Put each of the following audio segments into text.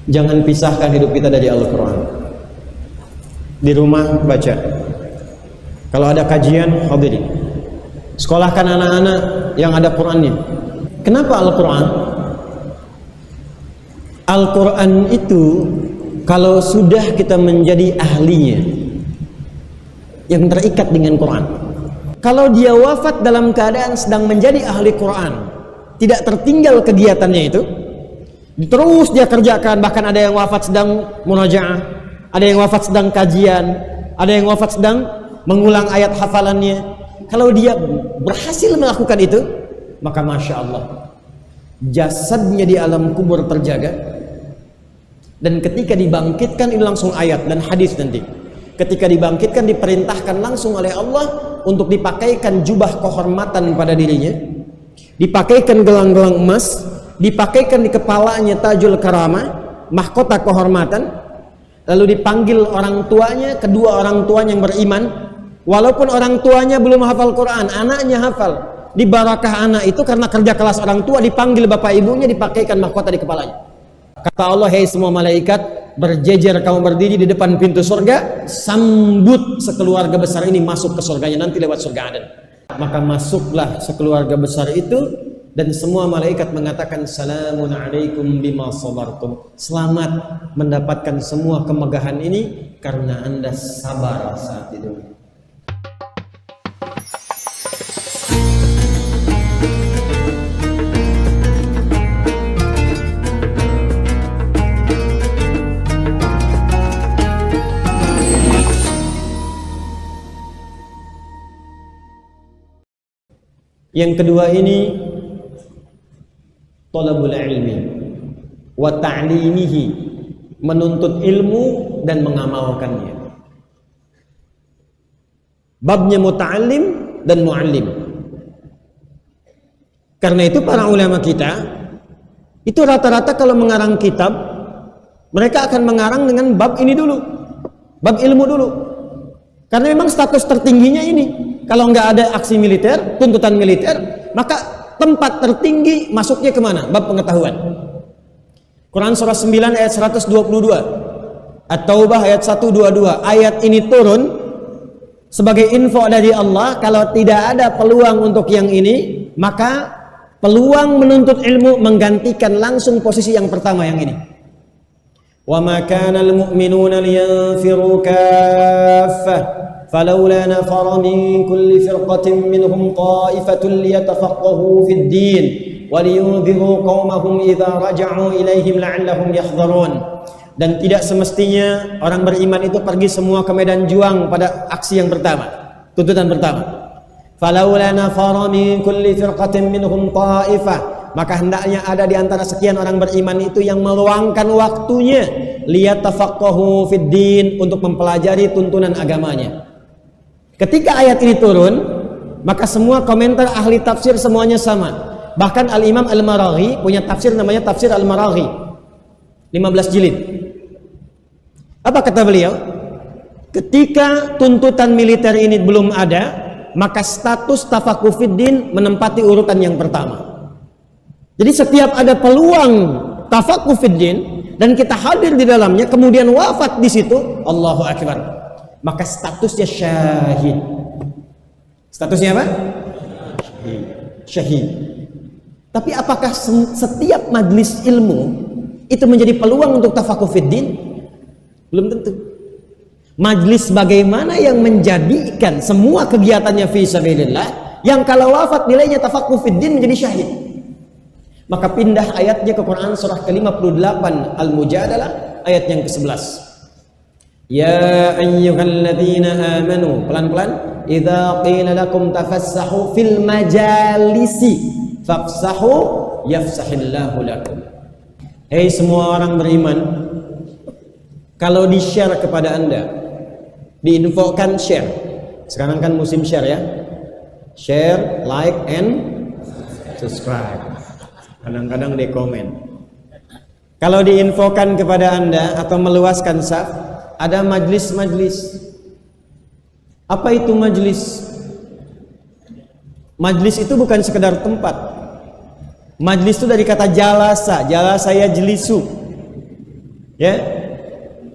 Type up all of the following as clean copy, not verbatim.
Jangan pisahkan hidup kita dari Al-Quran. Di rumah baca, kalau ada kajian hadiri, sekolahkan anak-anak yang ada Qurannya. Kenapa Al-Quran? Al-Quran itu kalau sudah kita menjadi ahlinya, yang terikat dengan Quran, kalau dia wafat dalam keadaan sedang menjadi ahli Quran, tidak tertinggal kegiatannya itu, terus dia kerjakan. Bahkan ada yang wafat sedang munajaah, ada yang wafat sedang kajian, ada yang wafat sedang mengulang ayat hafalannya. Kalau dia berhasil melakukan itu, maka Masya Allah, jasadnya di alam kubur terjaga. Dan ketika dibangkitkan, ini langsung ayat dan hadis nanti, ketika dibangkitkan diperintahkan langsung oleh Allah untuk dipakaikan jubah kehormatan pada dirinya, dipakaikan gelang-gelang emas, dipakaikan di kepalanya tajul karamah, mahkota kehormatan, lalu dipanggil orang tuanya, kedua orang tuanya yang beriman, walaupun orang tuanya belum hafal Quran, anaknya hafal. Di barakah anak itu karena kerja keras orang tua, dipanggil bapak ibunya, dipakaikan mahkota di kepalanya. Kata Allah, hei semua malaikat, berjejer kamu berdiri di depan pintu surga, sambut sekeluarga besar ini masuk ke surganya nanti lewat surga Aden. Maka masuklah sekeluarga besar itu, dan semua malaikat mengatakan salamun alaikum bima sabartum, selamat mendapatkan semua kemegahan ini karena Anda sabar saat itu. Yang kedua ini talabul ilmi wa ta'limihi, menuntut ilmu dan mengamalkannya. Babnya muta'allim dan mu'allim. Karena itu para ulama kita itu rata-rata kalau mengarang kitab, mereka akan mengarang dengan bab ini dulu, bab ilmu dulu. Karena memang status tertingginya ini. Kalau nggak ada aksi militer, tuntutan militer, maka tempat tertinggi masuknya kemana? Bab pengetahuan. Quran surah 9 ayat 122, At-Taubah ayat 122. Ayat ini turun sebagai info dari Allah. Kalau tidak ada peluang untuk yang ini, maka peluang menuntut ilmu menggantikan langsung posisi yang pertama yang ini. Wa ma kana al-mu'minuna liyanfiru kaffah فلولا نفر من كل فرقة منهم طائفة ليتفقهوا في الدين ولينذروا قومهم إذا رجعوا إليهم لعلهم يحذرون. Dan tidak semestinya orang beriman itu pergi semua ke medan juang pada aksi yang pertama, tuntutan pertama. فلولا نفر من كل فرقة منهم طائفة, maka hendaknya ada di antara sekian orang beriman itu yang meluangkan waktunya liyatafaqahu fid din, untuk mempelajari tuntunan agamanya. Ketika ayat ini turun, maka semua komentar ahli tafsir semuanya sama. Bahkan Al-Imam Al-Maraghi punya tafsir namanya Tafsir Al-Maraghi, 15 jilid. Apa kata beliau? Ketika tuntutan militer ini belum ada, maka status tafaqquh fid din menempati urutan yang pertama. Jadi setiap ada peluang tafaqquh fid din dan kita hadir di dalamnya, kemudian wafat di situ, Allahu Akbar, maka statusnya syahid. Statusnya apa? Syahid. Tapi apakah setiap majlis ilmu itu menjadi peluang untuk tafaqquh fid din? Belum tentu. Majlis bagaimana yang menjadikan semua kegiatannya fi sabilillah, yang kalau wafat nilainya tafaqquh fid din menjadi syahid. Maka pindah ayatnya ke Quran surah ke-58 Al-Mujadalah ayat yang ke-11. Ya ayyuhalladzina amanu, pelan-pelan, idza qila lakum tafassahu fil majalisi fafsahu yafsahillahu lakum. Hei semua orang beriman, kalau di-share kepada Anda, diinfokan share. Sekarang kan musim share ya. Share, like, and subscribe. Kadang-kadang di komen. Kalau diinfokan kepada Anda atau meluaskan saf, ada majlis-majlis. Apa itu majlis? Majlis itu bukan sekedar tempat. Majlis itu dari kata jalasa, jalasa yajlisu. Ya.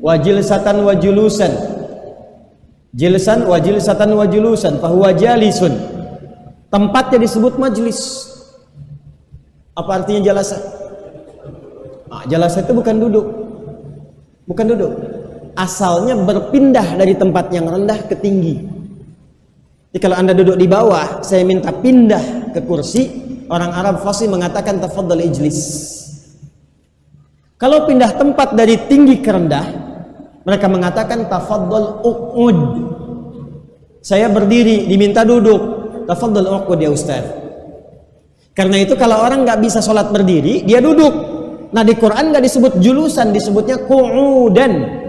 Wa jilsatan wa julusan. Jilsan wa jilsatan wa julusan fa huwa jalisun. Tempatnya disebut majlis. Apa artinya jalasa? Jalasa itu bukan duduk. Bukan duduk. Asalnya berpindah dari tempat yang rendah ke tinggi. Jadi kalau Anda duduk di bawah, saya minta pindah ke kursi. Orang Arab fasih mengatakan tafaddal ijlis. Kalau pindah tempat dari tinggi ke rendah, mereka mengatakan tafaddal uqud. Saya berdiri, diminta duduk. Tafaddal uqud ya Ustaz. Karena itu kalau orang nggak bisa sholat berdiri, dia duduk. Nah di Quran nggak disebut julusan, disebutnya qu'udan.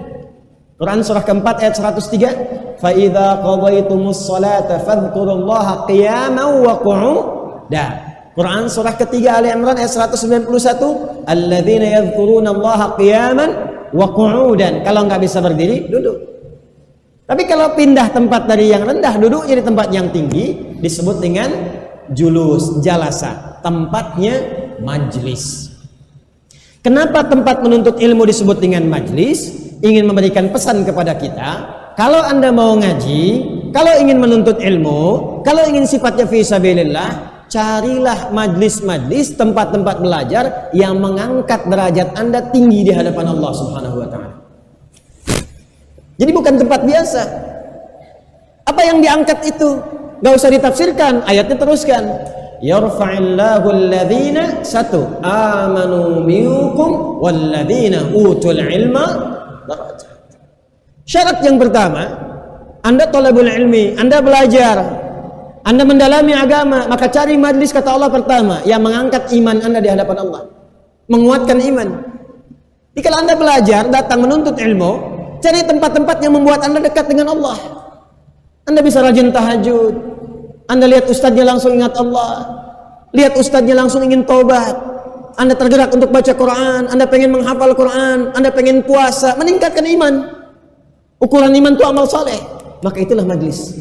Quran surah keempat ayat 103. Fa idza qadaytumus sholata fadhkurullaha qiyaman wa qu'udan. Quran surah ketiga Ali Imran ayat 191. Alladzina yadhkurunallaha qiyaman wa qu'udan. Kalau nggak bisa berdiri, duduk. Tapi kalau pindah tempat dari yang rendah duduk jadi tempat yang tinggi disebut dengan julus, jalasa. Tempatnya majlis. Kenapa tempat menuntut ilmu disebut dengan majlis? Ingin memberikan pesan kepada kita, kalau Anda mau ngaji, kalau ingin menuntut ilmu, kalau ingin sifatnya fi sabilillah, carilah majlis-majlis, tempat-tempat belajar yang mengangkat derajat Anda tinggi di hadapan Allah Subhanahu wa taala. Jadi bukan tempat biasa. Apa yang diangkat itu gak usah ditafsirkan, ayatnya teruskan. Yarfa'illahu alladhina satu amanu minkum walladhina utul ilma darajat. Syarat yang pertama, Anda thalabul ilmi, Anda belajar, Anda mendalami agama, maka cari majlis kata Allah pertama yang mengangkat iman Anda di hadapan Allah, menguatkan iman. Jadi kalau Anda belajar, datang menuntut ilmu, cari tempat-tempat yang membuat Anda dekat dengan Allah. Anda bisa rajin tahajud, Anda lihat ustadznya langsung ingat Allah, lihat ustadznya langsung ingin taubat, Anda tergerak untuk baca Quran, Anda pengen menghafal Quran, Anda pengen puasa, meningkatkan iman. Ukuran iman itu amal soleh, maka itulah majlis.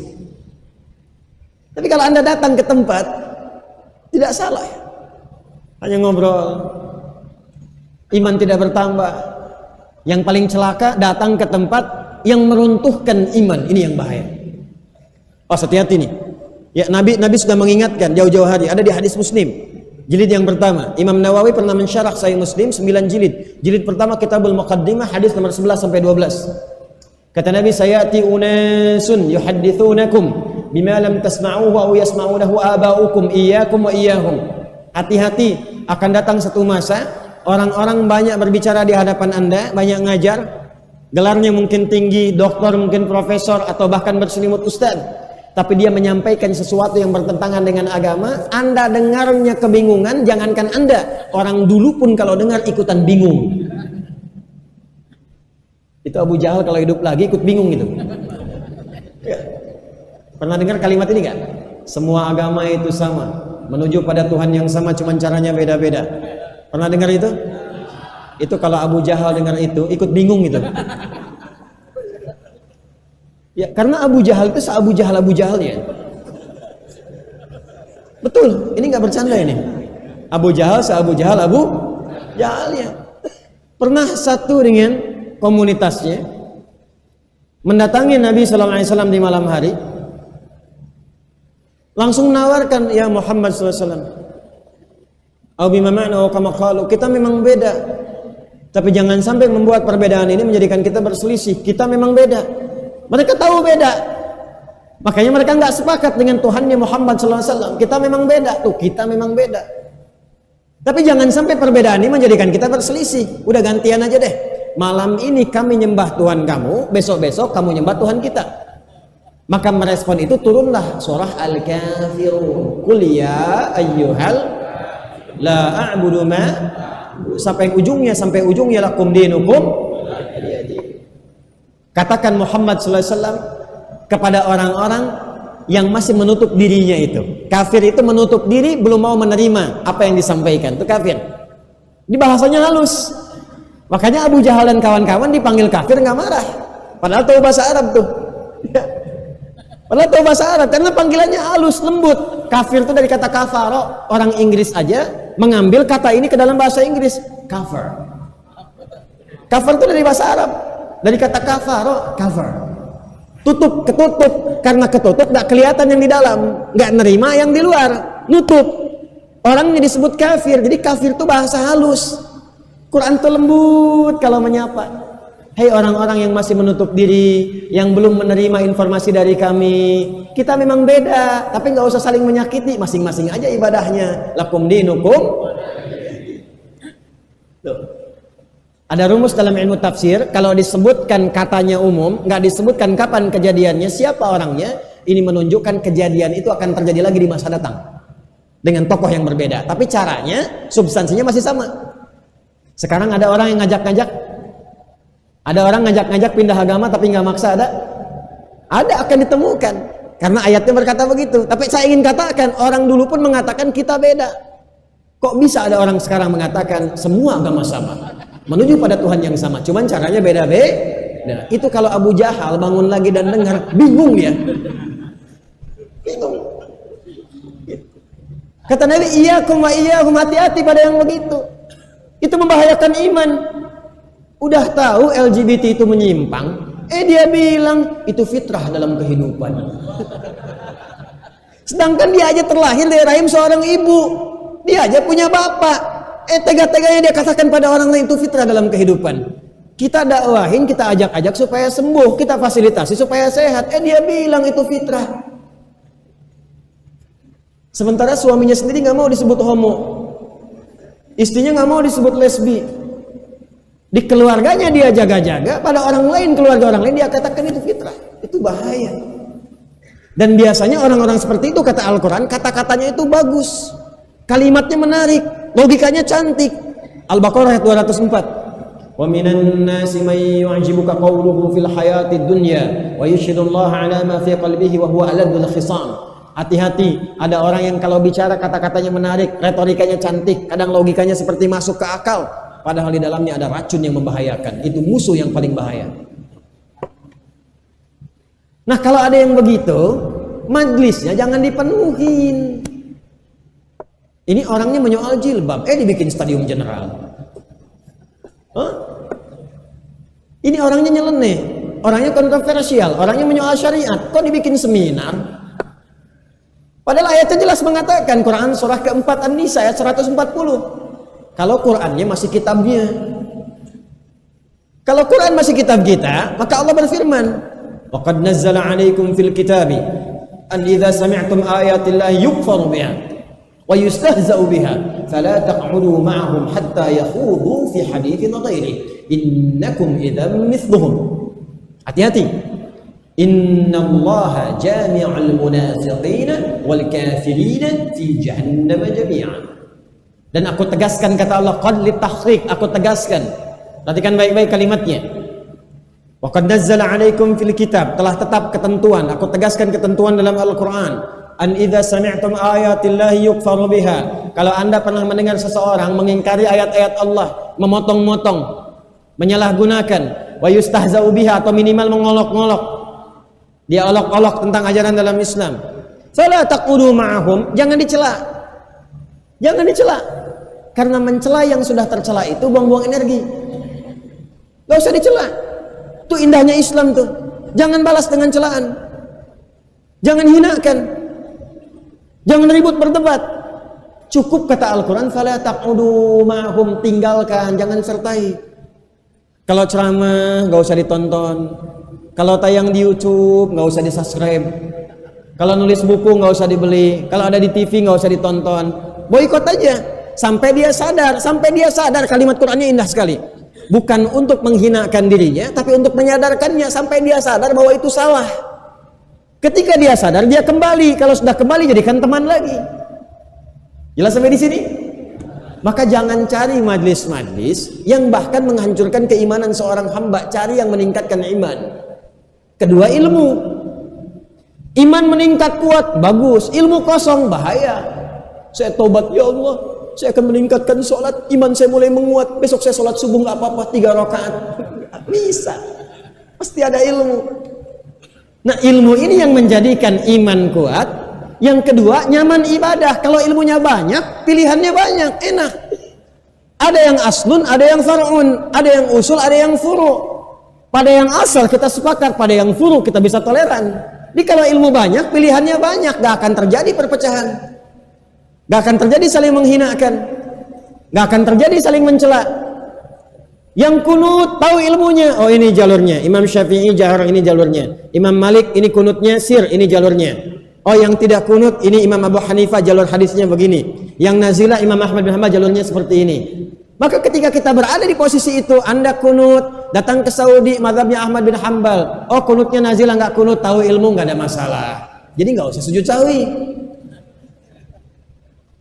Tapi kalau Anda datang ke tempat, tidak salah, hanya ngobrol, iman tidak bertambah. Yang paling celaka datang ke tempat yang meruntuhkan iman, ini yang bahaya. Oh, hati-hati nih. Ya, Nabi sudah mengingatkan jauh-jauh hari. Ada di hadis Muslim, jilid yang pertama. Imam Nawawi pernah mensyarah Sahih Muslim 9 jilid. Jilid pertama Kitabul Muqaddimah, hadis nomor 11 sampai 12. Kata Nabi, sayati unasun yuhaddithunakum bima lam tasma'uhu aw yasma'unahu aba'ukum iyyakum wa iyyahum. Hati-hati, akan datang satu masa orang-orang banyak berbicara di hadapan Anda, banyak ngajar, gelarnya mungkin tinggi, doktor, mungkin profesor, atau bahkan berselimut ustaz, tapi dia menyampaikan sesuatu yang bertentangan dengan agama. Anda dengarnya kebingungan, jangankan Anda, orang dulu pun kalau dengar ikutan bingung. Itu Abu Jahal kalau hidup lagi ikut bingung gitu. Ya. Pernah dengar kalimat ini gak? Semua agama itu sama, menuju pada Tuhan yang sama, cuman caranya beda-beda. Pernah dengar itu? Itu kalau Abu Jahal dengar itu ikut bingung gitu. Ya, karena Abu Jahal itu se-Abu Jahal ya. Betul, ini nggak bercanda ini. Abu Jahal se-Abu Jahal ya. Pernah satu dengan komunitasnya mendatangi Nabi sallallahu alaihi wasallam di malam hari. Langsung menawarkan, ya Muhammad sallallahu alaihi wasallam, au bima ma'na wa kama qalu, kita memang beda. Tapi jangan sampai membuat perbedaan ini menjadikan kita berselisih. Kita memang beda. Mereka tahu beda. Makanya mereka nggak sepakat dengan Tuhannya Muhammad sallallahu alaihi wasallam. Kita memang beda. Tuh, kita memang beda. Tapi jangan sampai perbedaan ini menjadikan kita berselisih. Udah gantian aja deh. Malam ini kami nyembah Tuhan kamu, besok-besok kamu nyembah Tuhan kita. Maka merespon itu turunlah surah Al-Kafirun. Qul ya ayyuhal la a'budu ma, sampai ujungnya lakum dinukum. Katakan Muhammad sallallahu alaihi wasallam kepada orang-orang yang masih menutup dirinya itu. Kafir itu menutup diri, belum mau menerima apa yang disampaikan. Itu kafir. Di bahasanya halus. Makanya Abu Jahal dan kawan-kawan dipanggil kafir nggak marah. Padahal tahu bahasa Arab tuh. Padahal tahu bahasa Arab karena panggilannya halus, lembut. Kafir itu dari kata kafaro. Orang Inggris aja mengambil kata ini ke dalam bahasa Inggris. Cover. Kafar itu dari bahasa Arab, dari kata kafaro, cover. Tutup, ketutup. Karena ketutup nggak kelihatan yang di dalam, nggak nerima yang di luar, nutup. Orangnya disebut kafir. Jadi kafir itu bahasa halus. Quran itu lembut kalau menyapa. Hei orang-orang yang masih menutup diri, yang belum menerima informasi dari kami, kita memang beda, tapi nggak usah saling menyakiti, masing-masing aja ibadahnya. Lakum dinukum. Ada rumus dalam ilmu tafsir, kalau disebutkan katanya umum, nggak disebutkan kapan kejadiannya, siapa orangnya, ini menunjukkan kejadian itu akan terjadi lagi di masa datang dengan tokoh yang berbeda, tapi caranya, substansinya masih sama. Sekarang ada orang yang ngajak-ngajak, ada orang ngajak-ngajak pindah agama tapi nggak maksa, ada akan ditemukan, karena ayatnya berkata begitu. Tapi saya ingin katakan, orang dulu pun mengatakan kita beda. Kok bisa ada orang sekarang mengatakan semua agama sama, menuju pada Tuhan yang sama, cuman caranya beda-beda. Itu kalau Abu Jahal bangun lagi dan dengar, bingung dia. Bingung. Kata Nabi, iyyakum wa iyyahum, hati-hati pada yang begitu. Itu membahayakan iman. Udah tahu LGBT itu menyimpang, dia bilang itu fitrah dalam kehidupan. Sedangkan dia aja terlahir dari rahim seorang ibu, dia aja punya bapak. Tega-teganya dia katakan pada orang lain itu fitrah dalam kehidupan. Kita dakwahin, kita ajak-ajak supaya sembuh, kita fasilitasi supaya sehat. Dia bilang itu fitrah. Sementara suaminya sendiri nggak mau disebut homo, istrinya nggak mau disebut lesbi. Di keluarganya dia jaga-jaga, pada orang lain, keluarga orang lain dia katakan itu fitrah. Itu bahaya. Dan biasanya orang-orang seperti itu, kata Al-Quran, kata-katanya itu bagus, kalimatnya menarik, logikanya cantik. Al-Baqarah ayat 204. Wa minan nasi may yu'jibuka qawluhu fil hayatid dunya wa yashhadullaha 'ala ma fi qalbihi wa huwa aladul khisam. Hati-hati, ada orang yang kalau bicara kata-katanya menarik, retorikanya cantik, kadang logikanya seperti masuk ke akal, padahal di dalamnya ada racun yang membahayakan. Itu musuh yang paling bahaya. Nah, kalau ada yang begitu, majlisnya jangan dipenuhin. Ini orangnya menyoal jilbab, dibikin stadium general. Ini orangnya nyeleneh, orangnya kontroversial, orangnya menyoal syariat, kok dibikin seminar? Padahal ayatnya jelas mengatakan, Quran surah keempat An-Nisa ayat 140. Kalau Qurannya masih kitabnya, kalau Quran masih kitab kita, maka Allah berfirman, وَقَدْ نَزَّلَ عَلَيْكُمْ فِي الْكِتَابِ أَنْ إِذَا سَمِعْتُمْ آيَاتِ اللَّهِ يُكْفَرُ بِهَا وَيُسْتَهْزَأُ بِهَا فَلَا تَقْعُدُوا مَعَهُمْ حَتَّى يَخُوضُوا فِي حَدِيثٍ غَيْرِهِ إِنَّكُمْ إِذًا مِثْلُهُمْ. Hati-hati. Innallaha jami'ul munafiqina wal kafirina fi jahannam jami'an. Dan aku tegaskan, kata Allah, qad litahqiq, aku tegaskan. Perhatikan baik-baik kalimatnya. Wa qad nazzala 'alaikum fil kitab, telah tetap ketentuan, aku tegaskan ketentuan dalam Al-Qur'an. An idza sami'tum ayatillahi yukfaru biha. Kalau Anda pernah mendengar seseorang mengingkari ayat-ayat Allah, memotong-motong, menyalahgunakan, wa yustahza'u biha, atau minimal mengolok-ngolok, dia olok-olok tentang ajaran dalam Islam, fala taqudu ma'ahum, jangan dicela. Jangan dicela. Karena mencela yang sudah tercela itu buang-buang energi. Gak usah dicela. Itu indahnya Islam tuh. Jangan balas dengan celaan. Jangan hinakan. Jangan ribut berdebat. Cukup, kata Al-Quran, fala taqudu ma'ahum, tinggalkan, jangan sertai. Kalau ceramah gak usah ditonton. Kalau tayang di YouTube nggak usah di subscribe. Kalau nulis buku nggak usah dibeli. Kalau ada di TV nggak usah ditonton. Boikot aja sampai dia sadar. Sampai dia sadar. Kalimat Qurannya indah sekali. Bukan untuk menghinakan dirinya, tapi untuk menyadarkannya sampai dia sadar bahwa itu salah. Ketika dia sadar, dia kembali. Kalau sudah kembali, jadikan teman lagi. Jelas sampai di sini? Maka jangan cari majlis-majlis yang bahkan menghancurkan keimanan seorang hamba. Cari yang meningkatkan iman. Kedua, ilmu. Iman meningkat kuat, bagus. Ilmu kosong, bahaya. Saya tobat, ya Allah, saya akan meningkatkan sholat, iman saya mulai menguat, besok saya sholat subuh gak apa-apa 3 rakaat. Bisa. Pasti ada ilmu. Nah, ilmu ini yang menjadikan iman kuat. Yang kedua, nyaman ibadah. Kalau ilmunya banyak, pilihannya banyak, enak. Ada yang aslun, ada yang far'un, ada yang usul, ada yang furu'. Pada yang asal kita sepakat, pada yang furu' kita bisa toleran. Jadi kalau ilmu banyak, pilihannya banyak, gak akan terjadi perpecahan. Gak akan terjadi saling menghinakan. Gak akan terjadi saling mencela. Yang kunut tahu ilmunya, oh ini jalurnya. Imam Syafi'i jahar, ini jalurnya. Imam Malik ini kunutnya sir, ini jalurnya. Oh yang tidak kunut ini Imam Abu Hanifah, jalur hadisnya begini. Yang nazilah Imam Ahmad bin Hanbal jalurnya seperti ini. Maka ketika kita berada di posisi itu, Anda kunut, datang ke Saudi, mazhabnya Ahmad bin Hanbal. Oh kunutnya nazilah, nggak kunut, tahu ilmu, nggak ada masalah. Jadi nggak usah sujud sawi.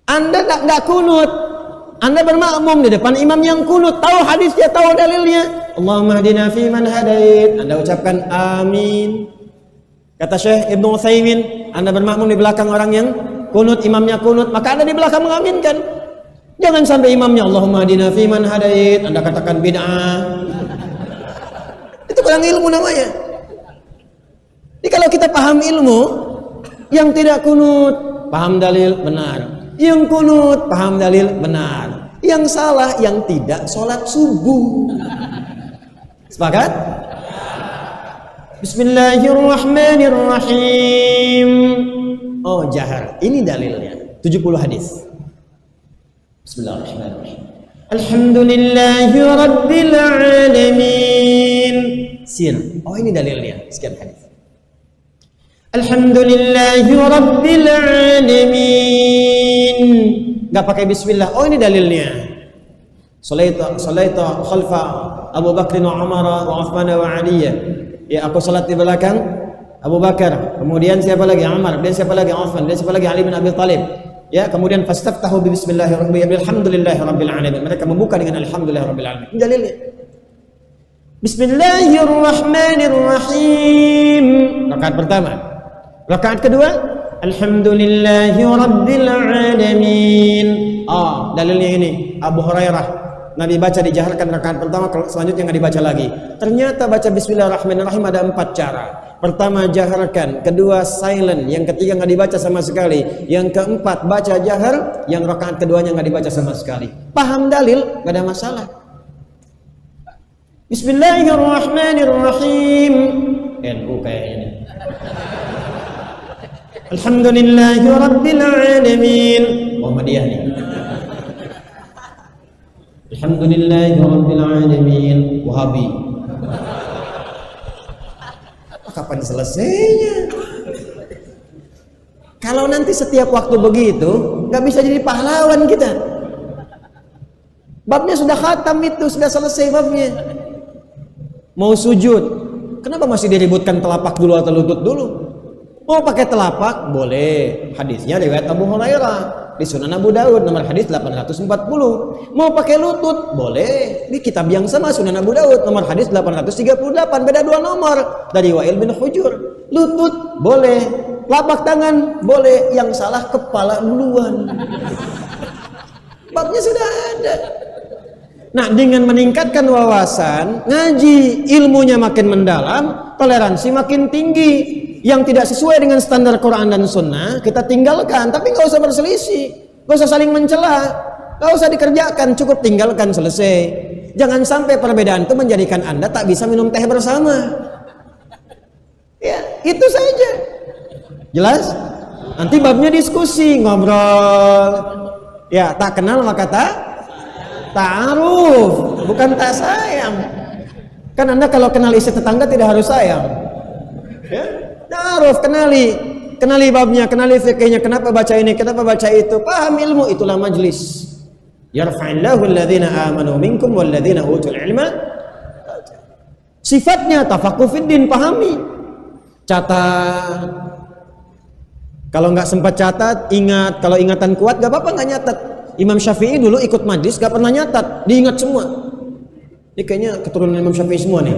Anda nggak kunut, Anda bermakmum di depan imam yang kunut, tahu hadisnya, tahu dalilnya. Allahumma hadina fi man hadait. Anda ucapkan amin. Kata Syekh Ibnu Utsaimin, Anda bermakmum di belakang orang yang kunut, imamnya kunut, maka Anda di belakang mengaminkan. Jangan sampai imamnya Allahumma hadina fi man hadait, Anda katakan bid'ah. Itu kurang ilmu namanya. Jadi kalau kita paham ilmu, yang tidak kunut paham dalil benar, yang kunut paham dalil benar, yang salah yang tidak sholat subuh. Sepakat? Bismillahirrahmanirrahim. Oh jahar, ini dalilnya 70 hadis. Bismillahirrahmanirrahim. Alhamdulillahi rabbil alamin. Sir. Oh ini dalilnya. Sekian hadis. Alhamdulillahi rabbil alamin. Enggak pakai bismillah. Oh ini dalilnya. Salaita khalfa Abu Bakr wa Umar wa Uthman wa Ali. Ya aku salat di belakang Abu Bakar. Kemudian siapa lagi? Umar. Dan siapa lagi? Uthman. Dan siapa lagi? Ali bin Abi Thalib. Ya, kemudian fastaftahu bi bismillahirrahmanirrahim. Alhamdulillahirabbil alamin. Mereka membuka dengan alhamdulillahirabbil alamin. Ini dalilnya. Bismillahirrahmanirrahim. Rakaat pertama. Rakaat kedua, alhamdulillahirabbil alamin. Ah, dalilnya ini Abu Hurairah. Nabi baca dijaharkan rakaat pertama, selanjutnya nggak dibaca lagi. Ternyata baca bismillahirrahmanirrahim ada 4 cara. Pertama jaharkan, kedua silent, yang ketiga nggak dibaca sama sekali, yang keempat baca jahar, yang rakaat keduanya nggak dibaca sama sekali. Paham dalil, nggak ada masalah. Bismillahirrahmanirrahim. NU kayaknya ini. Alhamdulillahirabbil alamin. Muhammadiyah nih. Alhamdulillahirabbil alamin. Wahabi. Kapan selesainya? Kalau nanti setiap waktu begitu, nggak bisa jadi pahlawan kita. Babnya sudah khatam itu, sudah selesai babnya. Mau sujud, kenapa masih diributkan telapak dulu atau lutut dulu? Mau pakai telapak, boleh. Hadisnya riwayat Abu Hurairah di Sunan Abu Daud nomor hadis 840. Mau pakai lutut, boleh. Di kitab yang sama Sunan Abu Daud nomor hadis 838, beda 2 nomor dari Wa'il bin Hujur. Lutut boleh, telapak tangan boleh, yang salah kepala duluan. Babnya sudah ada. Nah, dengan meningkatkan wawasan, ngaji, ilmunya makin mendalam, toleransi makin tinggi. Yang tidak sesuai dengan standar Quran dan Sunnah kita tinggalkan, tapi nggak usah berselisih, nggak usah saling mencela, nggak usah dikerjakan, cukup tinggalkan, selesai. Jangan sampai perbedaan itu menjadikan Anda tak bisa minum teh bersama. Ya, itu saja. Jelas? Nanti babnya diskusi, ngobrol. Ya, tak kenal maka tak ta'aruf, bukan tak sayang. Kan Anda kalau kenal isi tetangga tidak harus sayang. Ya? Ta'aruf, kenali babnya, kenali fikihnya, kenapa baca ini, kenapa baca itu, paham ilmu, itulah majlis. Yarfa'illahu alladhina amanu minkum walladhina utul ilma. Sifatnya tafaqquh fid din, pahami. Catat. Kalau nggak sempat catat, ingat. Kalau ingatan kuat, nggak apa-apa nggak nyatat. Imam Syafi'i dulu ikut majlis, nggak pernah nyatat, diingat semua. Ini kayaknya keturunan Imam Syafi'i semua nih.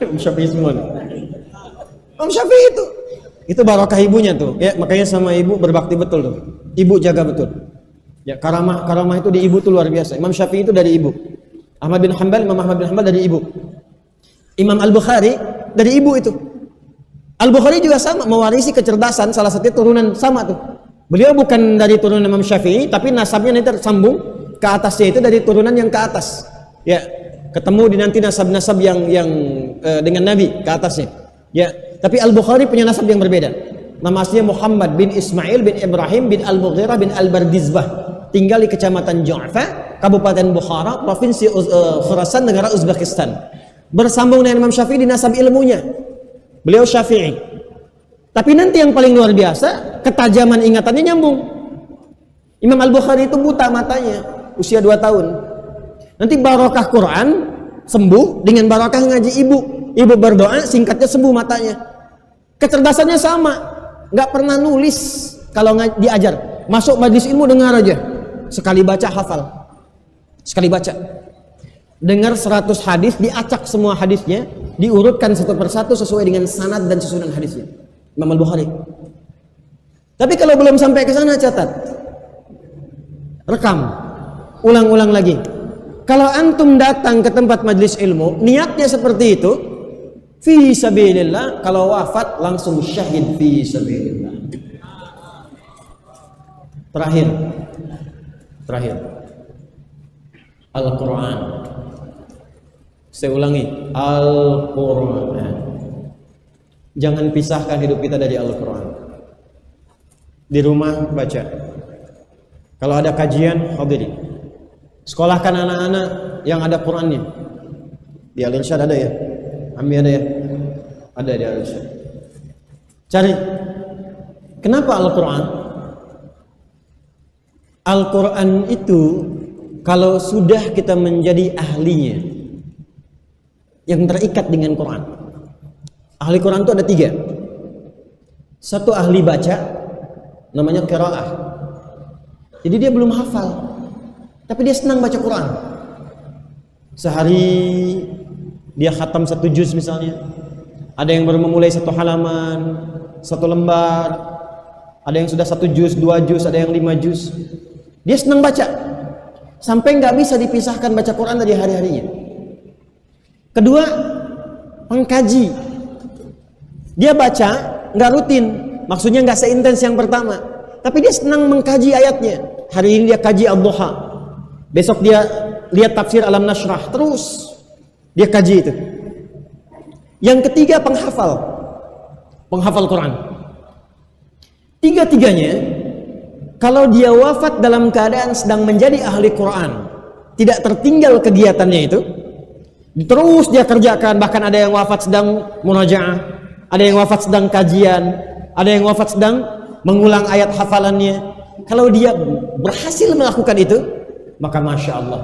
Imam Syafi'i semua nih. Imam Syafi'i itu barokah ibunya tuh, ya makanya sama ibu berbakti betul tuh, ibu jaga betul, ya karamah itu di ibu tuh luar biasa. Imam Syafi'i itu dari ibu, Imam Ahmad bin Hanbal dari ibu, Imam Al-Bukhari dari ibu itu. Al-Bukhari juga sama, mewarisi kecerdasan, salah satu turunan sama tuh. Beliau bukan dari turunan Imam Syafi'i, tapi nasabnya nanti tersambung ke atasnya itu dari turunan yang ke atas. Ya, ketemu di nanti nasab-nasab yang dengan Nabi ke atasnya. Ya, tapi Al-Bukhari punya nasab yang berbeda. Nama aslinya Muhammad bin Ismail bin Ibrahim bin Al-Mughirah bin Al-Bardizbah. Tinggal di Kecamatan Ju'fa, Kabupaten Bukhara, Provinsi Khurasan, negara Uzbekistan. Bersambung dengan Imam Syafi'i di nasab ilmunya. Beliau Syafi'i. Tapi nanti yang paling luar biasa, ketajaman ingatannya nyambung. Imam Al-Bukhari itu buta matanya, usia 2 tahun. Nanti barokah Quran sembuh dengan barokah ngaji ibu. Ibu berdoa, singkatnya sembuh matanya. Kecerdasannya sama, nggak pernah nulis kalau diajar. Masuk majlis ilmu dengar aja, sekali baca hafal, sekali baca. Dengar 100 hadis, diacak semua hadisnya, diurutkan satu persatu sesuai dengan sanad dan susunan hadisnya. Imam Al-Bukhari. Tapi kalau belum sampai ke sana, catat, rekam, ulang-ulang lagi. Kalau antum datang ke tempat majlis ilmu, niatnya seperti itu, fi sabilillah, kalau wafat langsung syahid fi sabilillah. Terakhir, Al-Quran. Saya ulangi, Al-Quran. Jangan pisahkan hidup kita dari Al-Quran. Di rumah baca. Kalau ada kajian, hadiri. Sekolahkan anak-anak yang ada Qurannya. Di Al-Irsyad ada ya? Ami ada ya? Ada di Al-Irsyad. Cari. Kenapa Al-Quran? Al-Quran itu kalau sudah kita menjadi ahlinya, yang terikat dengan Quran. Ahli Quran itu ada 3. Satu ahli baca, namanya qiraah. Jadi dia belum hafal, tapi dia senang baca Quran. Sehari dia khatam 1 juz misalnya. Ada yang baru memulai 1 halaman, 1 lembar. Ada yang sudah 1 juz, 2 juz, ada yang 5 juz. Dia senang baca, sampai nggak bisa dipisahkan baca Quran dari hari-harinya. Kedua, pengkaji. Dia baca nggak rutin, maksudnya nggak seintens yang pertama, tapi dia senang mengkaji ayatnya. Hari ini dia kaji Ad-Duha, besok dia lihat tafsir Alam Nashrah, terus dia kaji itu. Yang ketiga, penghafal Quran. Tiga-tiganya, kalau dia wafat dalam keadaan sedang menjadi ahli Quran, tidak tertinggal kegiatannya itu, terus dia kerjakan. Bahkan ada yang wafat sedang munajaah, ada yang wafat sedang kajian, ada yang wafat sedang mengulang ayat hafalannya. Kalau dia berhasil melakukan itu, maka Masya Allah,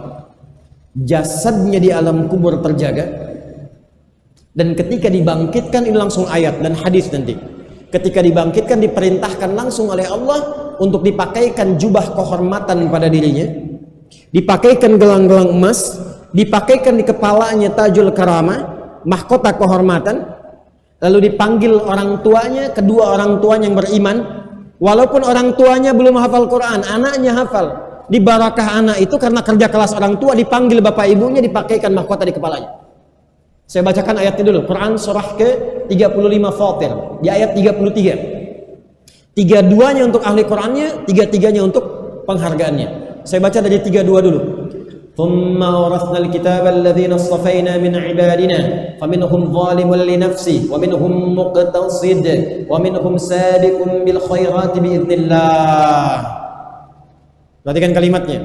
jasadnya di alam kubur terjaga. Dan ketika dibangkitkan, ini langsung ayat dan hadis nanti. Ketika dibangkitkan, diperintahkan langsung oleh Allah untuk dipakaikan jubah kehormatan pada dirinya, dipakaikan gelang-gelang emas, dipakaikan di kepalanya tajul karamah, mahkota kehormatan, lalu dipanggil orang tuanya, kedua orang tuanya yang beriman. Walaupun orang tuanya belum hafal Quran, anaknya hafal. Di barakah anak itu karena kerja keras orang tua, dipanggil bapak ibunya, dipakaikan mahkota di kepalanya. Saya bacakan ayatnya dulu. Quran surah ke-35 Fatir, di ayat 33. 32-nya untuk ahli Qurannya, 33-nya untuk penghargaannya. Saya baca dari 32 dulu. ثم أورثنا الكتاب الذين اصطفينا من عبادنا فمنهم ظالم لنفسه ومنهم مقتصد ومنهم سابق بالخيرات بإذن الله. Perhatikan kalimatnya.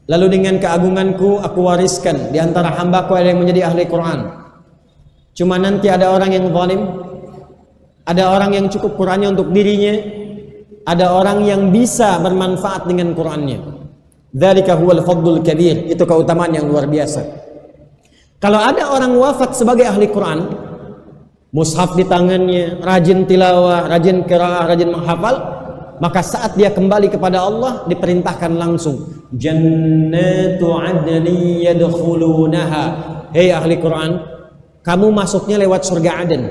Lalu dengan keagunganku aku wariskan di antara hambaku ada yang menjadi ahli Quran. Cuma nanti ada orang yang zalim, ada orang yang cukup Qurannya untuk dirinya, ada orang yang bisa bermanfaat dengan Qurannya. Dzalika huwal fadlul kabir, itu keutamaan yang luar biasa. Kalau ada orang wafat sebagai ahli Quran, mushaf di tangannya, rajin tilawah, rajin qiraah, rajin menghafal, maka saat dia kembali kepada Allah diperintahkan langsung jannatu adni yadkhulunaha. Hei ahli Quran, kamu masuknya lewat surga Aden.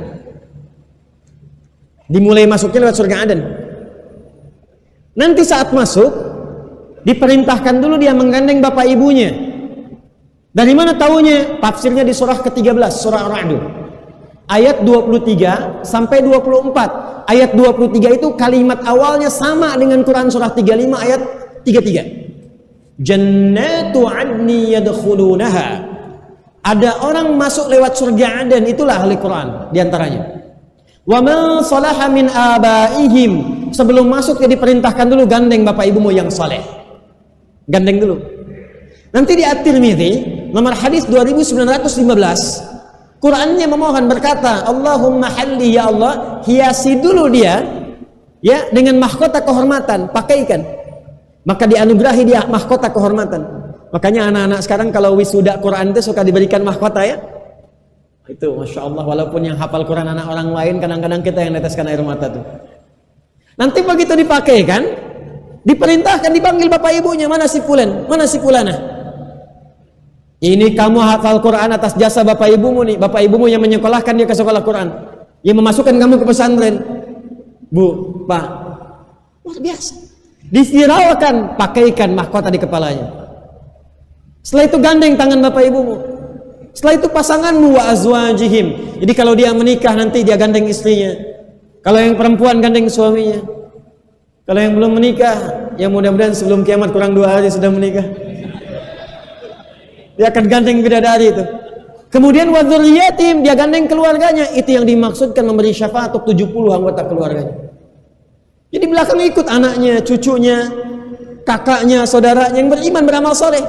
Dimulai masuknya lewat surga Aden. Nanti saat masuk diperintahkan dulu dia menggandeng bapak ibunya. Dari mana taunya? Tafsirnya di surah ke-13, surah Ar-Ra'd. Ayat 23 sampai 24. Ayat 23 itu kalimat awalnya sama dengan Quran surah 35 ayat 33. Jannatu 'adni yadkhulunaha. Ada orang masuk lewat surga Aden, itulah ahli Quran diantaranya. Wa man salaha min abaihim. Sebelum masuk dia diperintahkan dulu gandeng bapak ibumu yang saleh. Gandeng dulu. Nanti di At-Tirmidzi nomor hadis 2915, Qurannya memohon berkata, Allahumma halli, ya Allah, hiasi dulu dia ya dengan mahkota kehormatan, pakaikan. Maka dianugerahi dia mahkota kehormatan. Makanya anak-anak sekarang kalau wisuda Quran itu suka diberikan mahkota ya. Itu Masya Allah, walaupun yang hafal Quran anak orang lain, kadang-kadang kita yang neteskan air mata tuh. Nanti begitu dipakaikan, diperintahkan dipanggil bapak ibunya, mana si fulan, mana si fulana. Ini kamu hafal Quran atas jasa bapak ibumu nih, bapak ibumu yang menyekolahkan dia ke sekolah Quran, yang memasukkan kamu ke pesantren. Bu, Pak, luar biasa. Disiraukan, pakaikan mahkota di kepalanya. Setelah itu gandeng tangan bapak ibumu. Setelah itu pasanganmu wa azwajihim. Jadi kalau dia menikah nanti dia gandeng istrinya. Kalau yang perempuan gandeng suaminya. Kalau yang belum menikah, ya mudah-mudahan sebelum kiamat kurang 2 hari sudah menikah. Dia akan gandeng bidadari itu. Kemudian wa dzurriyyatim, dia gandeng keluarganya. Itu yang dimaksudkan memberi syafaat untuk 70 anggota keluarganya. Jadi belakang ikut anaknya, cucunya, kakaknya, saudaranya yang beriman beramal soleh.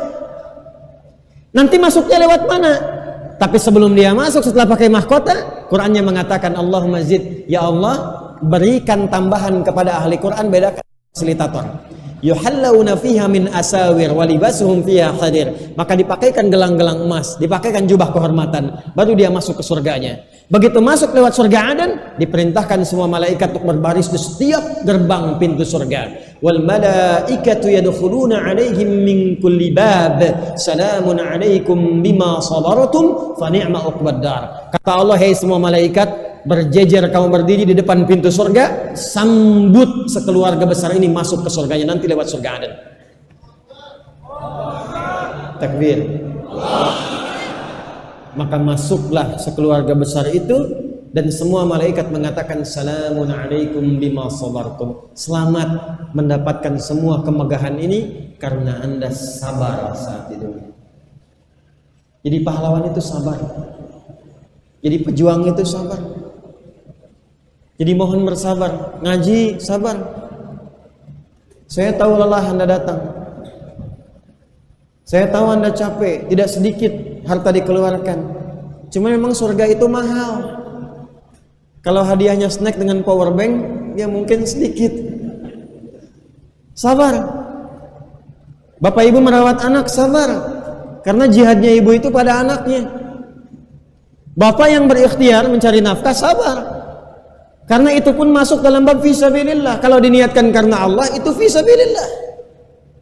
Nanti masuknya lewat mana? Tapi sebelum dia masuk setelah pakai mahkota, Qurannya mengatakan Allahumma zid, ya Allah berikan tambahan kepada ahli Quran, bedakan fasilitator. Yuhallawna fiha min asawir wa libasuhum fiha hadir. Maka dipakaikan gelang-gelang emas, dipakaikan jubah kehormatan, baru dia masuk ke surganya. Begitu masuk lewat surga Aden, diperintahkan semua malaikat untuk berbaris di setiap gerbang pintu surga. Wal malaikatu yadkhuluna 'alaihim min kulli bab. Salamun 'alaikum bima sabartum fa ni'ma uqbad dar. Kata Allah, hai semua malaikat, berjejer kamu berdiri di depan pintu surga, sambut sekeluarga besar ini masuk ke surganya nanti lewat surga Aden. Takbir. Maka masuklah sekeluarga besar itu dan semua malaikat mengatakan salamun alaikum bima sabartum. Selamat mendapatkan semua kemegahan ini karena Anda sabar saat itu. Jadi pahlawan itu sabar. Jadi pejuang itu sabar. Jadi mohon bersabar, ngaji sabar. Saya tahu lelah Anda datang. Saya tahu Anda capek, tidak sedikit harta dikeluarkan. Cuma memang surga itu mahal. Kalau hadiahnya snack dengan power bank, ya mungkin sedikit. Sabar. Bapak ibu merawat anak, sabar. Karena jihadnya ibu itu pada anaknya. Bapak yang berikhtiar mencari nafkah, sabar. Karena itu pun masuk dalam bab fisabilillah. Kalau diniatkan karena Allah, itu fisabilillah.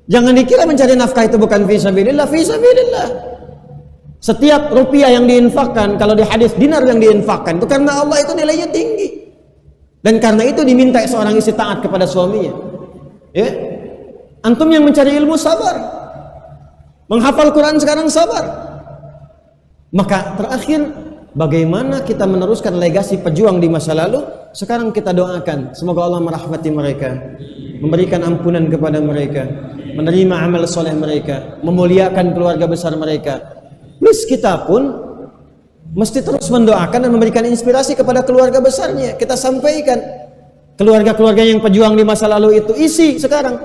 Jangan dikira mencari nafkah itu bukan fisabilillah, fisabilillah. Setiap rupiah yang diinfakkan, kalau di hadis dinar yang diinfakkan, itu karena Allah, itu nilainya tinggi. Dan karena itu diminta seorang istri taat kepada suaminya. Ya, antum yang mencari ilmu sabar. Menghafal Quran sekarang sabar. Maka terakhir, bagaimana kita meneruskan legasi pejuang di masa lalu? Sekarang kita doakan, semoga Allah merahmati mereka, memberikan ampunan kepada mereka, menerima amal soleh mereka, memuliakan keluarga besar mereka. Plus kita pun mesti terus mendoakan dan memberikan inspirasi kepada keluarga besarnya. Kita sampaikan keluarga-keluarga yang pejuang di masa lalu itu, isi sekarang.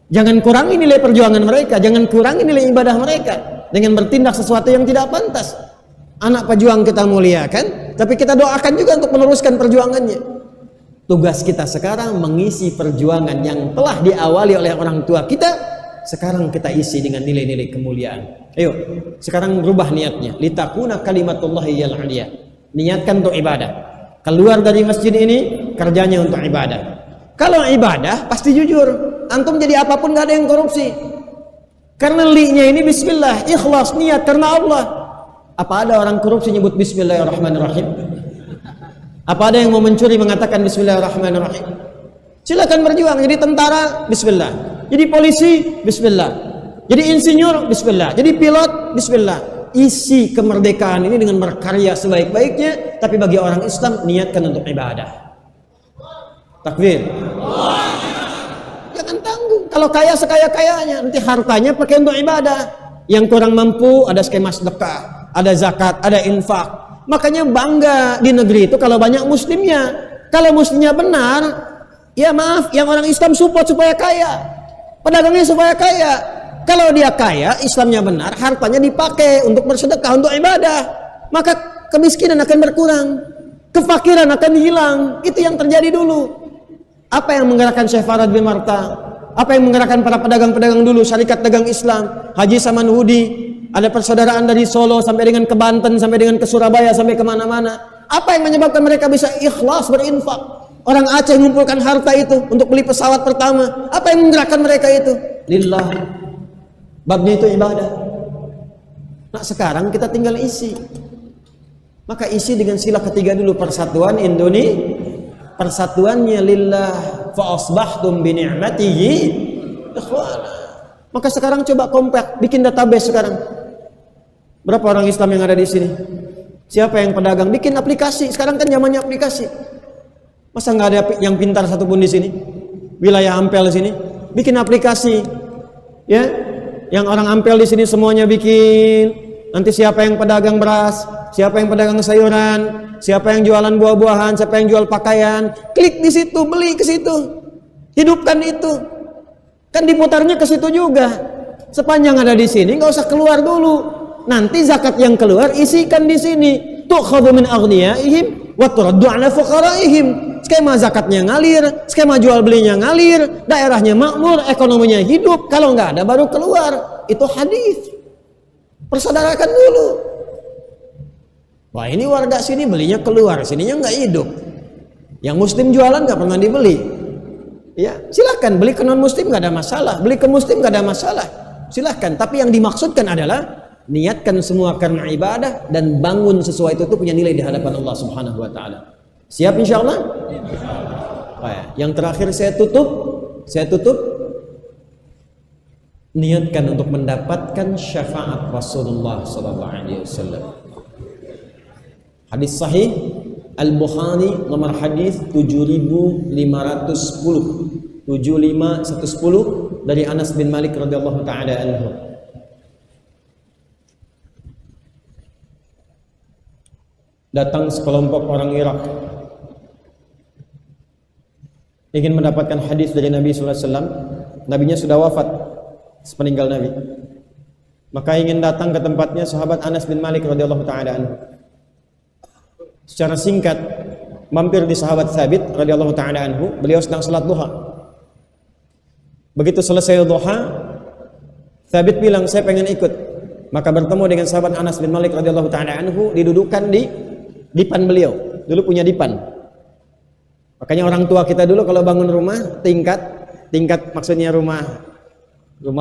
Jangan kurangi nilai perjuangan mereka, jangan kurangi nilai ibadah mereka dengan bertindak sesuatu yang tidak pantas. Anak pejuang kita muliakan, tapi kita doakan juga untuk meneruskan perjuangannya. Tugas kita sekarang mengisi perjuangan yang telah diawali oleh orang tua kita. Sekarang kita isi dengan nilai-nilai kemuliaan. Ayo, sekarang berubah niatnya. Litakuna kalimatullahi yal aliyah. Niatkan untuk ibadah. Keluar dari masjid ini, kerjanya untuk ibadah. Kalau ibadah, pasti jujur. Antum jadi apapun gak ada yang korupsi. Karena li-nya ini bismillah, ikhlas, niat karena Allah. Apa ada orang korupsi nyebut bismillahirrahmanirrahim? Apa ada yang mau mencuri mengatakan bismillahirrahmanirrahim? Silakan berjuang. Jadi tentara, bismillah. Jadi polisi, bismillah. Jadi insinyur, bismillah. Jadi pilot, bismillah. Isi kemerdekaan ini dengan berkarya sebaik-baiknya. Tapi bagi orang Islam, niatkan untuk ibadah. Takbir. Jangan tanggung. Kalau kaya sekaya-kayanya, nanti hartanya pakai untuk ibadah. Yang kurang mampu ada skema sedekah, ada zakat, ada infak. Makanya bangga di negeri itu kalau banyak muslimnya. Kalau muslimnya benar, ya maaf, yang orang Islam support supaya kaya, pedagangnya supaya kaya. Kalau dia kaya, Islamnya benar, hartanya dipakai untuk bersedekah, untuk ibadah, maka kemiskinan akan berkurang, kefakiran akan hilang. Itu yang terjadi dulu. Apa yang menggerakkan Syekh Farad bin Marta? Apa yang menggerakkan para pedagang-pedagang dulu, syarikat dagang Islam, Haji Saman Hudi, ada persaudaraan dari Solo sampai dengan ke Banten, sampai dengan ke Surabaya, sampai kemana-mana. Apa yang menyebabkan mereka bisa ikhlas berinfak? Orang Aceh mengumpulkan harta itu untuk beli pesawat pertama. Apa yang menggerakkan mereka itu? Lillah. Babnya itu ibadah. Nah sekarang kita tinggal isi. Maka isi dengan sila ketiga dulu, persatuan Indonesia. Persatuannya lillah, fa asbahtum bi ni'matihi ikhwana. Maka sekarang coba compact, bikin database sekarang. Berapa orang Islam yang ada di sini? Siapa yang pedagang? Bikin aplikasi. Sekarang kan zamannya aplikasi. Masa nggak ada yang pintar satupun di sini? Wilayah Ampel sini, bikin aplikasi. Ya, yang orang Ampel di sini semuanya bikin. Nanti siapa yang pedagang beras, siapa yang pedagang sayuran, siapa yang jualan buah-buahan, siapa yang jual pakaian, klik di situ, beli ke situ, hidupkan itu. Kan diputarnya ke situ juga. Sepanjang ada di sini, nggak usah keluar dulu. Nanti zakat yang keluar isikan di sini. Tu'khadhu min aghniyaihim wa turaddu 'ala fuqaraihim. Skema zakatnya ngalir, skema jual belinya ngalir, daerahnya makmur, ekonominya hidup. Kalau nggak ada baru keluar. Itu hadis. Persaudarakan dulu. Wah ini warga sini belinya keluar, sininya nggak hidup. Yang muslim jualan nggak pernah dibeli. Ya silakan beli ke non muslim nggak ada masalah, beli ke muslim nggak ada masalah. Silakan. Tapi yang dimaksudkan adalah niatkan semua karena ibadah dan bangun sesuai itu punya nilai di hadapan Allah Subhanahu Wa Taala. Siap insya Allah? Yang terakhir saya tutup. Niatkan untuk mendapatkan syafaat Rasulullah Sallallahu Alaihi Wasallam. Hadis sahih Al-Bukhari nomor hadis 7510 dari Anas bin Malik radhiyallahu taala anhu. Datang sekelompok orang Irak ingin mendapatkan hadis dari Nabi sallallahu alaihi wasallam. Nabinya sudah wafat sepeninggal Nabi. Maka ingin datang ke tempatnya sahabat Anas bin Malik radhiyallahu taala anhu. Secara singkat mampir di sahabat Thabit radhiyallahu taala anhu, beliau sedang salat duha. Begitu selesai duha, Thabit bilang saya pengen ikut. Maka bertemu dengan sahabat Anas bin Malik radhiyallahu taala anhu, didudukan di dipan beliau. Dulu punya dipan. Makanya orang tua kita dulu kalau bangun rumah tingkat maksudnya rumah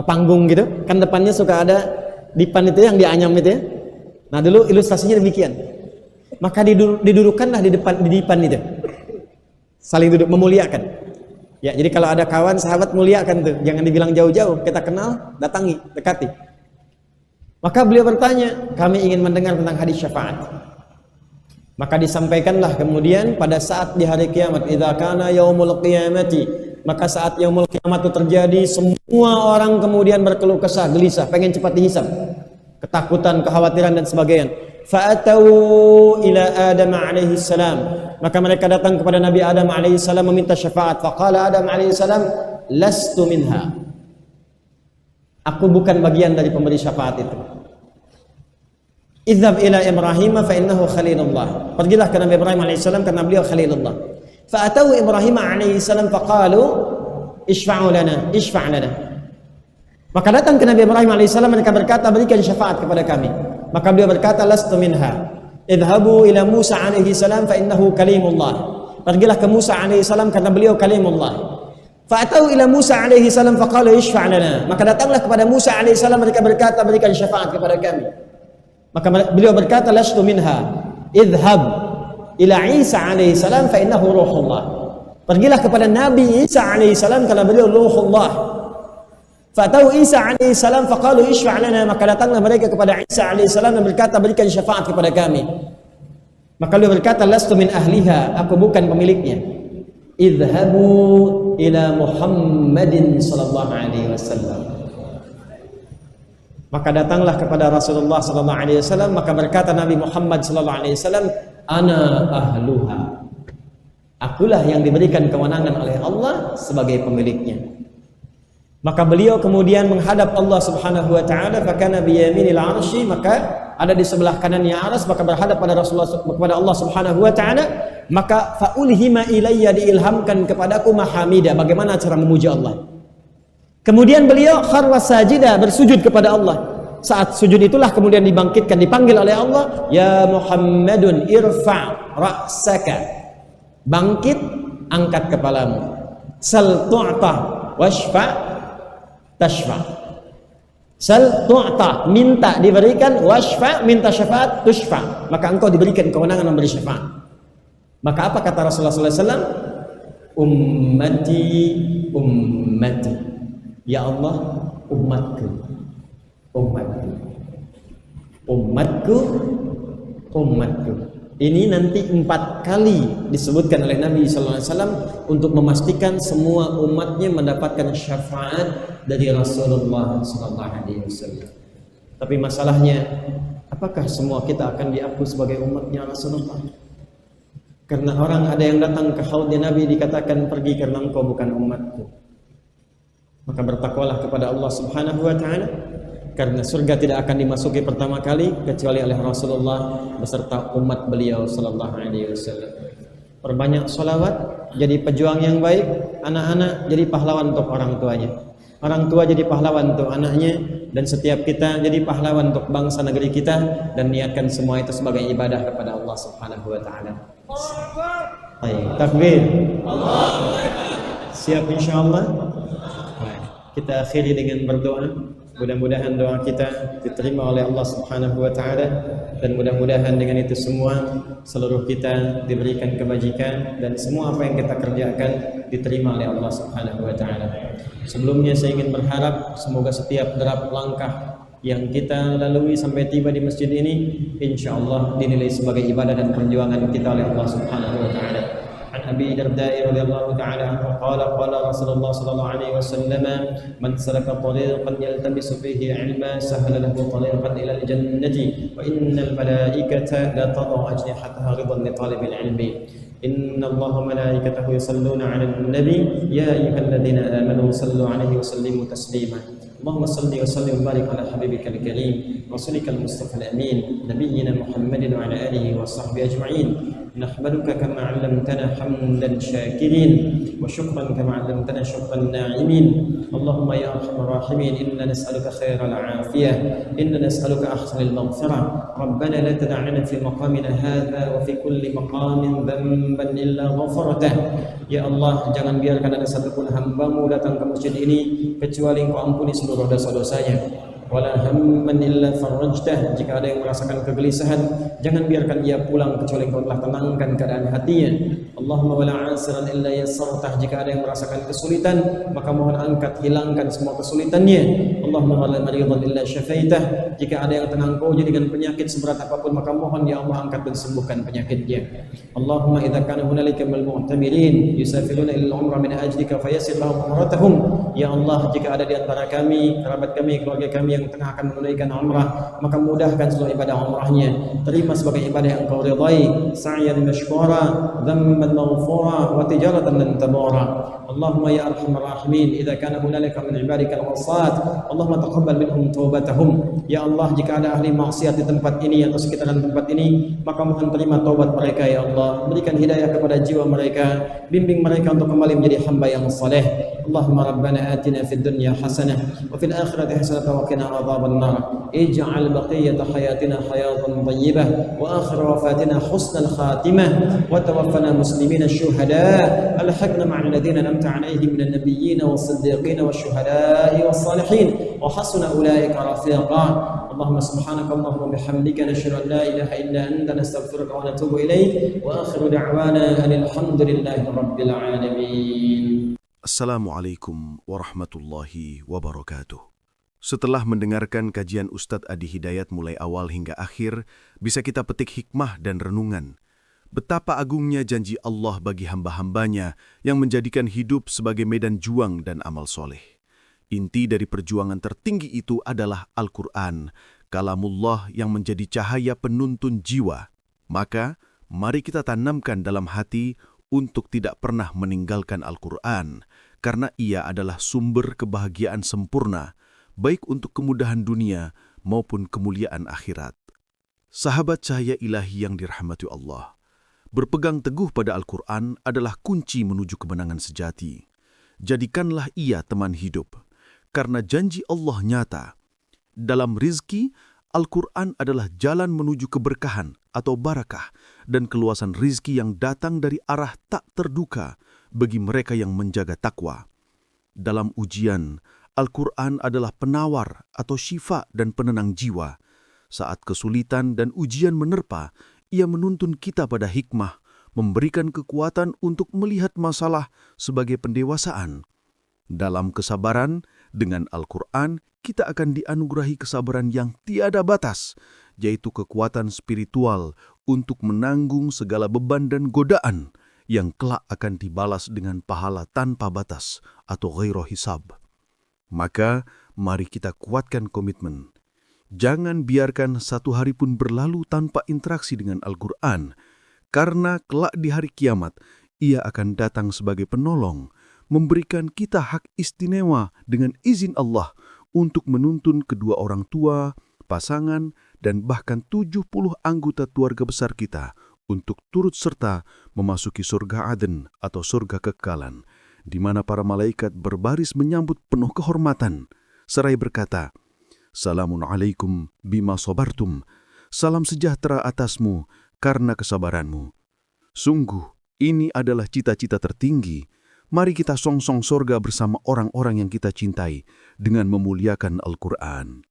panggung gitu, kan depannya suka ada dipan itu yang dianyam itu ya. Nah dulu ilustrasinya demikian. Maka didudukkanlah di dipan itu, saling duduk memuliakan. Ya jadi kalau ada kawan sahabat muliakan tuh, jangan dibilang jauh-jauh, kita kenal datangi, dekati. Maka beliau bertanya, kami ingin mendengar tentang hadis syafaat. Maka disampaikanlah kemudian pada saat di hari kiamat, idza kana yaumul qiyamati, maka saat yaumul kiamat itu terjadi, semua orang kemudian berkeluh kesah, gelisah, pengen cepat dihisab, ketakutan, kekhawatiran dan sebagainya. Fa'atau ila Adam alaihi salam, maka mereka datang kepada Nabi Adam alaihi salam meminta syafaat. Faqala Adam alaihi salam, lastu minha, aku bukan bagian dari pemberi syafaat itu. Idhab ila Ibrahim fa innahu khalilullah, pergilah ke Nabi Ibrahim alaihi salam karena beliau khalilullah. Fa'atau Ibrahim alaihi salam faqalu ishfa'u lana, ishfa' lana. Maka datang ke Nabi Ibrahim alaihi salam, mereka berkata berikan syafaat kepada kami. Maka beliau berkata lastu minha. Idhabu ila Musa alaihi salam fa innahu kalimullah, pergilah ke Musa alaihi salam karena beliau kalimullah. Fa'atau ila Musa alaihi salam faqalu ishfa' lana, maka datanglah kepada Musa alaihi salam, mereka berkata berikan syafaat kepada kami. Maka beliau berkata lastu minha. Idhab ila Isa alaihi salam fa innahu ruhullah, pergilah kepada Nabi Isa alaihi salam karena beliau ruhullah. Fa'atau Isa alaihi salam faqalu ishfa' lana, maka datanglah mereka kepada Isa alaihi salam dan berkata berikan syafaat kepada kami. Maka beliau berkata lastu min ahliha, aku bukan pemiliknya. Idhabu ila Muhammadin sallallahu alaihi wasallam. Maka datanglah kepada Rasulullah sallallahu alaihi wasallam, maka berkata Nabi Muhammad sallallahu alaihi wasallam, ana ahluha. Akulah yang diberikan kewenangan oleh Allah sebagai pemiliknya. Maka beliau kemudian menghadap Allah Subhanahu wa taala, fakana bi yaminil arsy, maka ada di sebelah kanannya arsy, maka berhadap pada Rasulullah kepada Allah Subhanahu wa taala, maka faulhima ilayya, diilhamkan kepadaku mahamida, bagaimana cara memuji Allah. Kemudian beliau kharwa sajida, bersujud kepada Allah. Saat sujud itulah kemudian dibangkitkan, dipanggil oleh Allah, ya Muhammadun irfa' ra'saka, bangkit, angkat kepalamu, sal tu'ta washfa' tashfa'. Sal tu'ta, minta diberikan, washfa', minta syafaat, tushfa', maka engkau diberikan kewenangan memberi syafaat. Maka apa kata Rasulullah SAW? Ummati, ummati. Ya Allah, umatku, umatku, umatku, umatku. Ini nanti 4 kali disebutkan oleh Nabi SAW untuk memastikan semua umatnya mendapatkan syafaat dari Rasulullah SAW. Tapi masalahnya, apakah semua kita akan diaku sebagai umatnya Rasulullah? Karena orang ada yang datang ke haudnya Nabi dikatakan, pergi karena engkau bukan umatku. Maka bertakwalah kepada Allah Subhanahu wa taala, karena surga tidak akan dimasuki pertama kali kecuali oleh Rasulullah beserta umat beliau sallallahu alaihi wasallam. Perbanyak sholawat, jadi pejuang yang baik. Anak-anak jadi pahlawan untuk orang tuanya, orang tua jadi pahlawan untuk anaknya, dan setiap kita jadi pahlawan untuk bangsa negeri kita, dan niatkan semua itu sebagai ibadah kepada Allah Subhanahu wa taala. Baik, takbir. Siap insyaallah. Kita akhiri dengan berdoa. Mudah-mudahan doa kita diterima oleh Allah Subhanahu wa taala, dan mudah-mudahan dengan itu semua seluruh kita diberikan kebajikan, dan semua apa yang kita kerjakan diterima oleh Allah Subhanahu wa taala. Sebelumnya saya ingin berharap semoga setiap derap langkah yang kita lalui sampai tiba di masjid ini insyaallah dinilai sebagai ibadah dan perjuangan kita oleh Allah Subhanahu wa taala. عن أبي درداء رضي الله تعالى عنه قال قال رسول الله صلى الله عليه وسلم من سلك طريقا يلتمس فيه علما سهل له طريقا إلى الجنة وإن الملائكة لتضع أجنحتها رضا لطالب العلم إن الله وملائكته يصلون على النبي يا أيها الذين آمنوا صلوا عليه وسلموا تسليما اللهم صل وسلم وبارك على حبيبك الكريم رسولك المصطفى الأمين نبينا محمد وعلى آله وصحبه أجمعين نحمدك كما علمتنا حمدا شاكرين وشكرا كما علمتنا شكرا ناعمين اللهم يا أرحم الراحمين إنا نسألك خير العافية إنا نسألك أحسن المغفرة ربنا لا تدع لنا في مقامنا هذا وفي كل مقام ذنبا إلا غفرته يا الله jangan biarkan ada satupun hambamu datang ke masjid ini kecuali engkau ampuni seluruh dosa-dosanya. Wala hamman illa farajtah, jika ada yang merasakan kegelisahan jangan biarkan ia pulang kecuali engkau telah tenangkan keadaan hatinya. Allahumma wala asiran illa yassartah, jika ada yang merasakan kesulitan maka mohon angkat, hilangkan semua kesulitannya. Allahumma wala maridan illa syafaitah, jika ada yang tenang kau jadikan penyakit seberat apapun maka mohon ya Allah angkat dan sembuhkan penyakitnya. Allahumma idza kana hunalika minal mu'tamirin yusafiruna ila al-umrah min ajlika fayassir lahum umratahum, ya Allah jika ada di antara kami, kerabat kami, keluarga kami yang tengah akan menunaikan umrah maka mudahkan seluruh ibadah umrahnya, terima sebagai ibadah yang engkau ridai, sa'yan mashkura, dhamman maghfura, wa tijaratan lan tabara. Allahumma ya arhamar rahimin idza kana hunalika min ibadika al-'asat Allahumma taqabbal minhum taubatahum, ya Allah jika ada ahli maksiat di tempat ini atau sekitaran tempat ini maka mohon terima taubat mereka ya Allah, berikan hidayah kepada jiwa mereka, bimbing mereka untuk kembali menjadi hamba yang saleh. Allahumma rabbana atina fid dunya hasanah wa fil akhirati hasanah wa qina adzaban nar ij'al baqiyata hayatina hayatan thayyibah wa akhir wafatina husnal khatimah wa tawaffana muslimina syuhada alhaqna ma'al ladzina an'amta 'alaihim minan nabiyyin was-siddiqin wasyuhada'i was-salihin wa hasuna ulaika rafiqa. Allahumma subhanaka Allahumma bihamdika nashhadu an la ilaha illa anta nastaghfiruka wa natubu ilaik wa akhiru da'wana alhamdulillahi rabbil alamin. Assalamualaikum warahmatullahi wabarakatuh. Setelah mendengarkan kajian Ustadz Adi Hidayat mulai awal hingga akhir, bisa kita petik hikmah dan renungan Betapa agungnya janji Allah bagi hamba-hambanya yang menjadikan hidup sebagai medan juang dan amal soleh. Inti dari perjuangan tertinggi itu adalah Al-Quran, kalamullah yang menjadi cahaya penuntun jiwa. Maka, mari kita tanamkan dalam hati untuk tidak pernah meninggalkan Al-Quran, karena ia adalah sumber kebahagiaan sempurna, baik untuk kemudahan dunia maupun kemuliaan akhirat. Sahabat cahaya ilahi yang dirahmati Allah, berpegang teguh pada Al-Quran adalah kunci menuju kemenangan sejati. Jadikanlah ia teman hidup, karena janji Allah nyata. Dalam rizki, Al-Quran adalah jalan menuju keberkahan atau barakah dan keluasan rizki yang datang dari arah tak terduga bagi mereka yang menjaga takwa. Dalam ujian, Al-Quran adalah penawar atau syifa dan penenang jiwa. Saat kesulitan dan ujian menerpa, ia menuntun kita pada hikmah, memberikan kekuatan untuk melihat masalah sebagai pendewasaan. Dalam kesabaran, dengan Al-Quran, kita akan dianugerahi kesabaran yang tiada batas, yaitu kekuatan spiritual untuk menanggung segala beban dan godaan yang kelak akan dibalas dengan pahala tanpa batas atau ghairu hisab. Maka, mari kita kuatkan komitmen. Jangan biarkan satu hari pun berlalu tanpa interaksi dengan Al-Quran, karena kelak di hari kiamat, ia akan datang sebagai penolong, memberikan kita hak istimewa dengan izin Allah untuk menuntun kedua orang tua, pasangan, dan bahkan 70 anggota keluarga besar kita untuk turut serta memasuki surga Aden atau surga kekekalan, di mana para malaikat berbaris menyambut penuh kehormatan, seraya berkata, "Salamun alaikum bima sabartum, salam sejahtera atasmu karena kesabaranmu." Sungguh, ini adalah cita-cita tertinggi. Mari kita songsong surga bersama orang-orang yang kita cintai dengan memuliakan Al-Quran.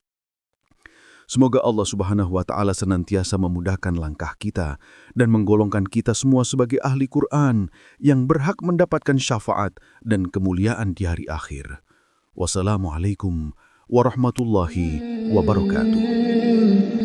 Semoga Allah Subhanahu wa Ta'ala senantiasa memudahkan langkah kita dan menggolongkan kita semua sebagai ahli Quran yang berhak mendapatkan syafaat dan kemuliaan di hari akhir. Wassalamualaikum warahmatullahi wabarakatuh.